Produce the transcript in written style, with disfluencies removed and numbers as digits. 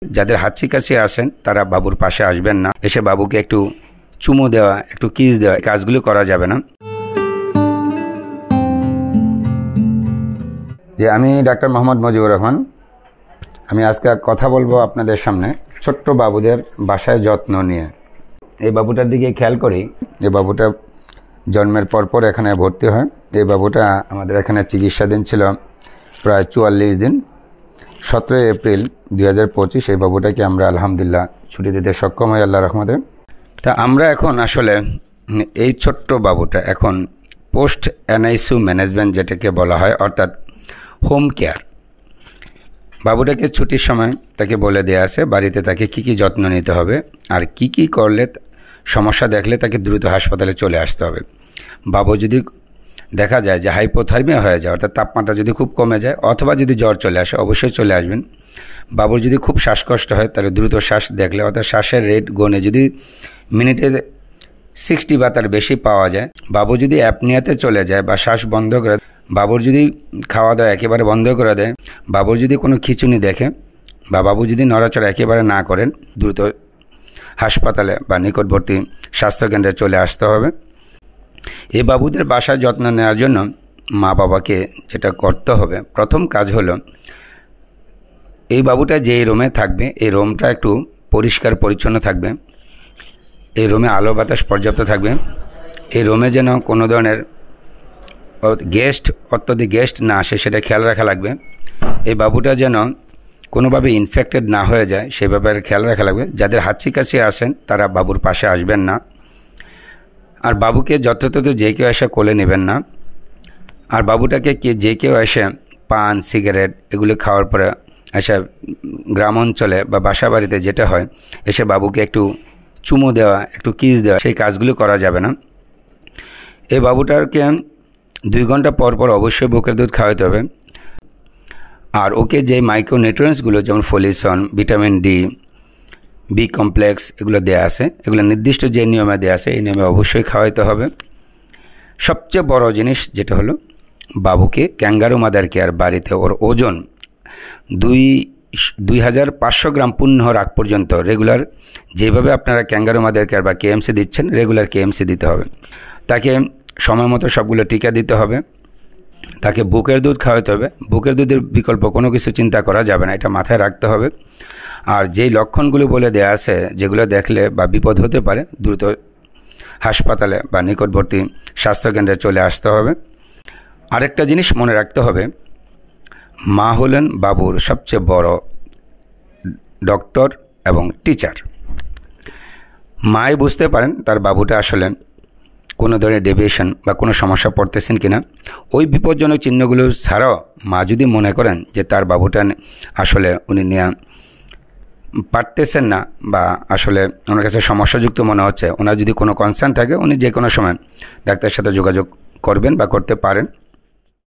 যাদের হাঁচি কাশি আসেন তারা বাবুর পাশে আসবেন না, এসে বাবুকে একটু চুমু দেওয়া, একটু কিস দেওয়া, কাজগুলো করা যাবে না। যে আমি ডাক্তার মোহাম্মদ মুজিবুর রহমান, আমি আজকে কথা বলবো আপনাদের সামনে ছোট্ট বাবুদের বাসায় যত্ন নিয়ে। এই বাবুটার দিকে খেয়াল করি, যে বাবুটা জন্মের পরপর এখানে ভর্তি হয়। এই বাবুটা আমাদের এখানে চিকিৎসাধীন ছিল প্রায় 44 দিন। 17 এপ্রিল 2025 এই বাবুটাকে আমরা আলহামদুলিল্লাহ ছুটি দিতে সক্ষম হই আল্লাহ রহমতে। তা আমরা এখন আসলে এই ছোট্ট বাবুটা এখন পোস্ট এনআইসিইউ ম্যানেজমেন্ট যেটাকে বলা হয়, অর্থাৎ হোম কেয়ার। বাবুটাকে ছুটির সময় তাকে বলে দেওয়া আছে বাড়িতে তাকে কী যত্ন নিতে হবে, আর কি করলে সমস্যা দেখলে তাকে দ্রুত হাসপাতালে চলে আসতে হবে। বাবু যদি দেখা যায় যে হাইপোথার্মিয়া হয়ে যায়, অর্থাৎ তাপমাত্রা যদি খুব কমে যায়, অথবা যদি জ্বর চলে আসে, অবশ্যই চলে আসবেন। বাবুর যদি খুব শ্বাসকষ্ট হয় তাহলে দ্রুত শ্বাস দেখলে, অর্থাৎ শ্বাসের রেট গনে যদি মিনিটে 60 বা তার বেশি পাওয়া যায়, বাবু যদি অ্যাপনিয়াতে চলে যায় বা শ্বাস বন্ধ করে, বাবুর যদি খাওয়া দাওয়া একেবারে বন্ধ করে দেয়, বাবুর যদি কোনো খিঁচুনি দেখে বা বাবু যদি নড়াচড়া একেবারে না করেন, দ্রুত হাসপাতালে বা নিকটবর্তী স্বাস্থ্যকেন্দ্রে চলে আসতে হবে। এই বাবুদের বাসার যত্ন নেওয়ার জন্য মা বাবাকে যেটা করতে হবে, প্রথম কাজ হলো এই বাবুটা যেই রুমে থাকবে এই রুমটা একটু পরিষ্কার পরিচ্ছন্ন থাকবে, এই রুমে আলো বাতাস পর্যাপ্ত থাকবে, এই রুমে যেন কোনো ধরনের অত্যধিক গেস্ট না আসে সেটা খেয়াল রাখা লাগবে। এই বাবুটা যেন কোনোভাবে ইনফেক্টেড না হয়ে যায় সেই ব্যাপারে খেয়াল রাখা লাগবে। যাদের হাঁচি কাশি আসেন তারা বাবুর পাশে আসবেন না, আর বাবুকে যথাযথ যে কেউ এসে কোলে নেবেন না। আর বাবুটাকে যে কেউ এসে পান সিগারেট এগুলো খাওয়ার পরে এসে গ্রাম অঞ্চলে বা বাসা বাড়িতে যেটা হয়, এসে বাবুকে একটু চুমু দেওয়া, একটু কিস দেওয়া, সেই কাজগুলো করা যাবে না। এই বাবুটাকে 2 ঘন্টা পর অবশ্যই বুকের দুধ খাওয়াতে হবে। আর ওকে যে মাইক্রোনিউট্রিয়েন্টসগুলো যেমন ফলিসন, ভিটামিন ডি, বি কমপ্লেক্স এগুলো দেওয়া আছে, এগুলো নির্দিষ্ট যে নিয়মে দেওয়া আছে এই নিয়মে অবশ্যই খাওয়াতে হবে। সবচেয়ে বড় জিনিস যেটা হলো বাবুকে ক্যাঙ্গারু মাদার কেয়ার বাড়িতে ওর ওজন 2500 গ্রাম পূর্ণ হওয়ার আগ পর্যন্ত রেগুলার, যেভাবে আপনারা ক্যাঙ্গারু মাদার কেয়ার বা কেএমসি দিচ্ছেন রেগুলার কেএমসি দিতে হবে। তাকে সময় মতো সবগুলো টিকা দিতে হবে, তাকে বুকের দুধ খাওয়াতে হবে। বুকের দুধের বিকল্প কোনো কিছু চিন্তা করা যাবে না, এটা মাথায় রাখতে হবে। আর যেই লক্ষণগুলো বলে দেওয়া আছে যেগুলো দেখলে বা বিপদ হতে পারে, দ্রুত হাসপাতালে বা নিকটবর্তী স্বাস্থ্যকেন্দ্রে চলে আসতে হবে। আরেকটা জিনিস মনে রাখতে হবে, মা হলেন বাবুর সবচেয়ে বড় ডক্টর এবং টিচার। মাই বুঝতে পারেন তার বাবুটা আসলে কোনো ধরনের ডেভিয়েশন বা কোনো সমস্যা পড়তেছেন কিনা। ওই বিপজ্জনক চিহ্নগুলো ছাড়াও মা যদি মনে করেন যে তার বাবুটা আসলে উনি নেওয়া পারতেছেন না বা আসলে ওনার কাছে সমস্যাযুক্ত মনে হচ্ছে, ওনার যদি কোনো কনসার্ন থাকে উনি যে কোনো সময় ডাক্তারের সাথে যোগাযোগ করবেন বা করতে পারেন।